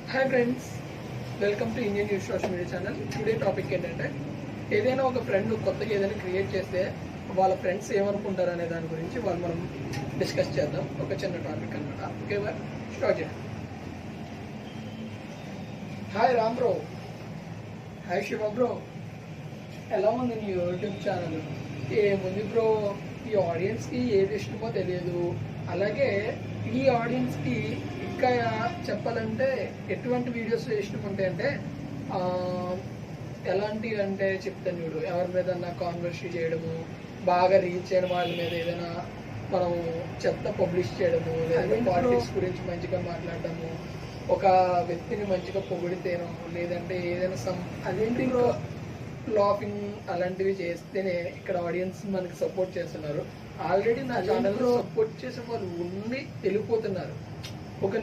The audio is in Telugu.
Hi friends, welcome to Indian news social media channel. Today topic ఏంటంటే, ఏదైనా ఒక ఫ్రెండ్ కొత్తగా ఏదైనా క్రియేట్ చేస్తే వాళ్ళ ఫ్రెండ్స్ ఏమనుకుంటారు అనే దాని గురించి మనం డిస్కస్ చేద్దాం. ఒక చిన్న టాపిక్ అనమాట. ఓకే, స్టార్ట్ చేద్దాం. Hi Ram bro, hi Shiva bro, ఎలా ఉంది నీ యూట్యూబ్ ఛానల్? ఏముంది బ్రో, ఈ ఆడియన్స్కి ఏది ఇష్టమో తెలియదు. అలాగే ఈ ఆడియన్స్కి ఇంకా చెప్పాలంటే ఎటువంటి వీడియోస్ ఇష్టం ఉంటాయంటే, ఎలాంటివి అంటే చెప్తాను చూడు. ఎవరి మీద కాన్వర్సి చేయడము, బాగా రీచ్ అయిన వాళ్ళ మీద ఏదైనా మనం చెత్త పబ్లిష్ చేయడము, లేదా పాలిటిక్స్ గురించి మంచిగా మాట్లాడటము, ఒక వ్యక్తిని మంచిగా పొగిడితేనో, లేదంటే ఏదైనా అదేంటి లాఫింగ్ అలాంటివి చేస్తేనే ఇక్కడ ఆడియన్స్ మనకి సపోర్ట్ చేస్తున్నారు. ఆల్రెడీ నా ఛానల్లో సపోర్ట్ చేసే వాళ్ళు ఉండి వెళ్ళిపోతున్నారు.